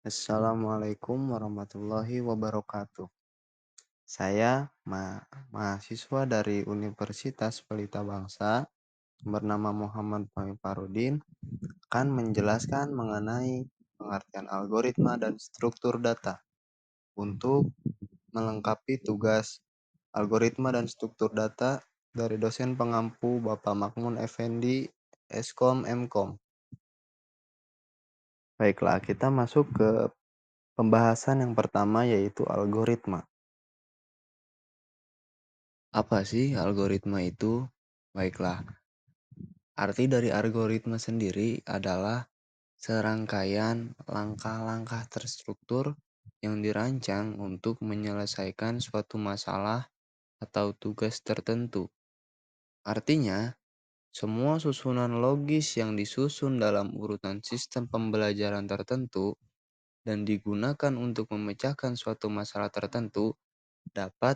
Assalamualaikum warahmatullahi wabarakatuh. Saya mahasiswa dari Universitas Pelita Bangsa bernama Muhammad Fahmi Farudin akan menjelaskan mengenai pengertian algoritma dan struktur data untuk melengkapi tugas algoritma dan struktur data dari dosen pengampu Bapak Makmun Effendi, Eskom Mkom. Baiklah, kita masuk ke pembahasan yang pertama yaitu algoritma. Apa sih algoritma itu? Baiklah, arti dari algoritma sendiri adalah serangkaian langkah-langkah terstruktur yang dirancang untuk menyelesaikan suatu masalah atau tugas tertentu. Artinya, semua susunan logis yang disusun dalam urutan sistem pembelajaran tertentu dan digunakan untuk memecahkan suatu masalah tertentu dapat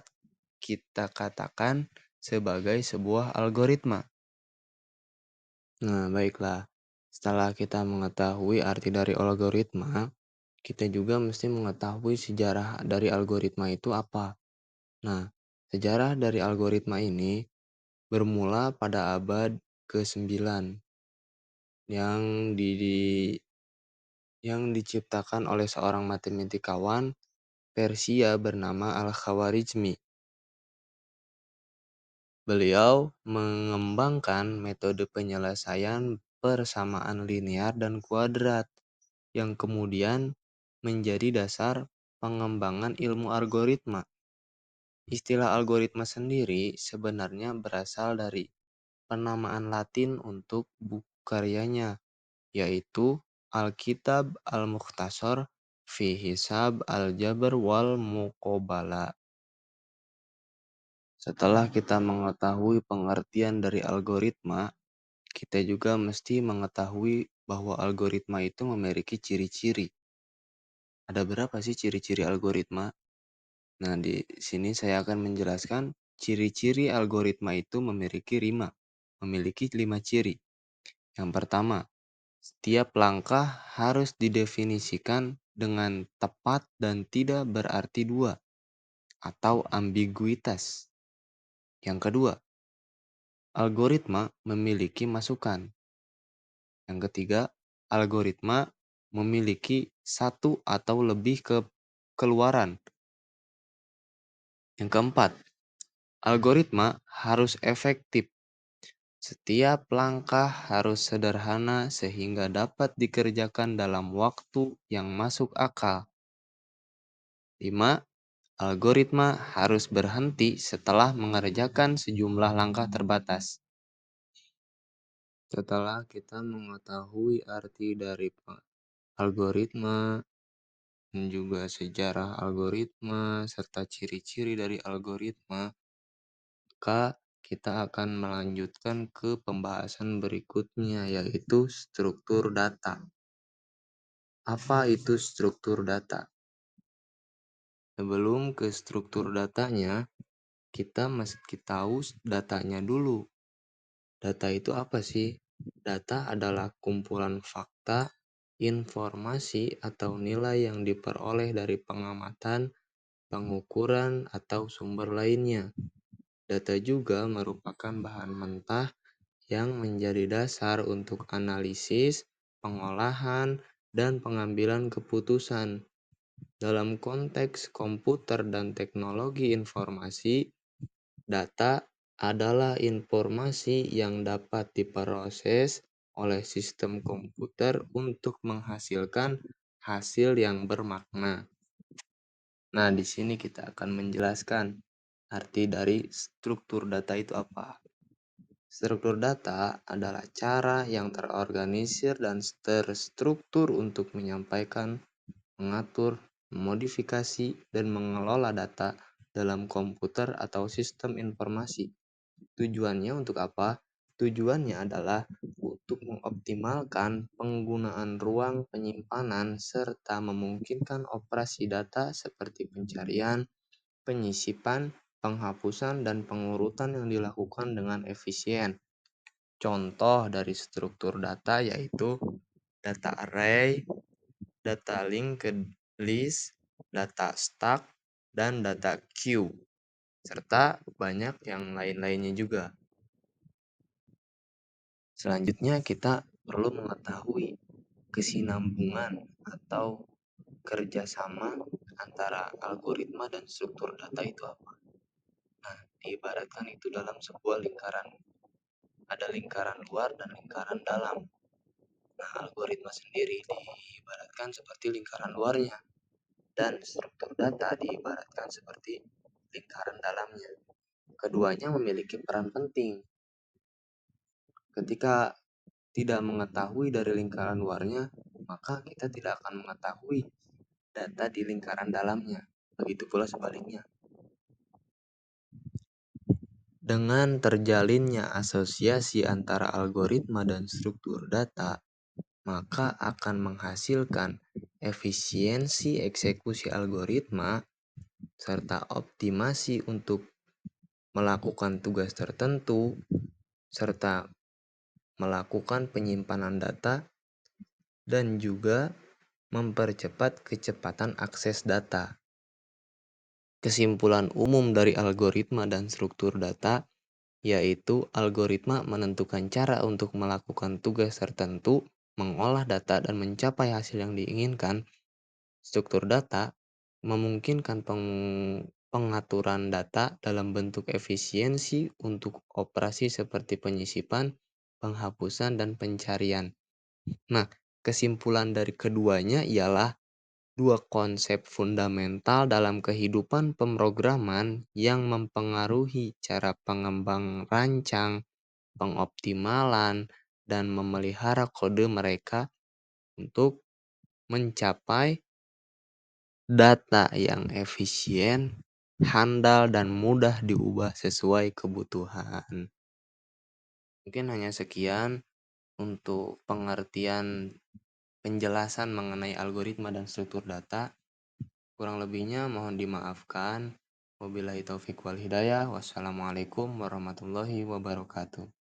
kita katakan sebagai sebuah algoritma. Nah, baiklah. Setelah kita mengetahui arti dari algoritma, kita juga mesti mengetahui sejarah dari algoritma itu apa. Nah, sejarah dari algoritma ini bermula pada abad ke-9 yang yang diciptakan oleh seorang matematikawan Persia bernama Al-Khawarizmi. Beliau mengembangkan metode penyelesaian persamaan linear dan kuadrat yang kemudian menjadi dasar pengembangan ilmu algoritma. Istilah algoritma sendiri sebenarnya berasal dari penamaan Latin untuk buku karyanya, yaitu Alkitab Al-Mukhtasar fi Hisab Al-Jabr wal Muqobalah. Setelah kita mengetahui pengertian dari algoritma, kita juga mesti mengetahui bahwa algoritma itu memiliki ciri-ciri. Ada berapa sih ciri-ciri algoritma? Nah, di sini saya akan menjelaskan ciri-ciri algoritma itu memiliki 5 ciri. Yang pertama, setiap langkah harus didefinisikan dengan tepat dan tidak berarti dua atau ambiguitas. Yang kedua, algoritma memiliki masukan. Yang ketiga, algoritma memiliki satu atau lebih keluaran. Yang keempat, algoritma harus efektif. Setiap langkah harus sederhana sehingga dapat dikerjakan dalam waktu yang masuk akal. 5. Algoritma harus berhenti setelah mengerjakan sejumlah langkah terbatas. Setelah kita mengetahui arti dari algoritma dan juga sejarah algoritma serta ciri-ciri dari algoritma, maka kita akan melanjutkan ke pembahasan berikutnya yaitu struktur data. Apa itu struktur data? Sebelum ke struktur datanya, kita mesti tahu datanya dulu. Data itu apa sih? Data adalah kumpulan fakta, informasi, atau nilai yang diperoleh dari pengamatan, pengukuran, atau sumber lainnya. Data juga merupakan bahan mentah yang menjadi dasar untuk analisis, pengolahan, dan pengambilan keputusan. Dalam konteks komputer dan teknologi informasi, data adalah informasi yang dapat diproses oleh sistem komputer untuk menghasilkan hasil yang bermakna. Nah, di sini kita akan menjelaskan arti dari struktur data itu apa. Struktur data adalah cara yang terorganisir dan terstruktur untuk menyampaikan, mengatur, memodifikasi, dan mengelola data dalam komputer atau sistem informasi. Tujuannya untuk apa? Tujuannya adalah untuk mengoptimalkan penggunaan ruang penyimpanan serta memungkinkan operasi data seperti pencarian, penyisipan, penghapusan, dan pengurutan yang dilakukan dengan efisien. Contoh dari struktur data yaitu data array, data linked list, data stack, dan data queue, serta banyak yang lain-lainnya juga. Selanjutnya kita perlu mengetahui kesinambungan atau kerjasama antara algoritma dan struktur data itu apa. Nah, diibaratkan itu dalam sebuah lingkaran. Ada lingkaran luar dan lingkaran dalam. Nah, algoritma sendiri diibaratkan seperti lingkaran luarnya, dan struktur data diibaratkan seperti lingkaran dalamnya. Keduanya memiliki peran penting. Ketika tidak mengetahui dari lingkaran luarnya, maka kita tidak akan mengetahui data di lingkaran dalamnya. Begitu pula sebaliknya. Dengan terjalinnya asosiasi antara algoritma dan struktur data, maka akan menghasilkan efisiensi eksekusi algoritma serta optimasi untuk melakukan tugas tertentu serta melakukan penyimpanan data dan juga mempercepat kecepatan akses data. Kesimpulan umum dari algoritma dan struktur data yaitu algoritma menentukan cara untuk melakukan tugas tertentu, mengolah data dan mencapai hasil yang diinginkan. Struktur data memungkinkan pengaturan data dalam bentuk efisiensi untuk operasi seperti penyisipan, penghapusan, dan pencarian. Nah, kesimpulan dari keduanya ialah dua konsep fundamental dalam kehidupan pemrograman yang mempengaruhi cara pengembang rancang, pengoptimalan, dan memelihara kode mereka untuk mencapai data yang efisien, handal, dan mudah diubah sesuai kebutuhan. Mungkin hanya sekian untuk pengertian penjelasan mengenai algoritma dan struktur data. Kurang lebihnya mohon dimaafkan. Wabillahi taufiq wal hidayah. Wassalamualaikum warahmatullahi wabarakatuh.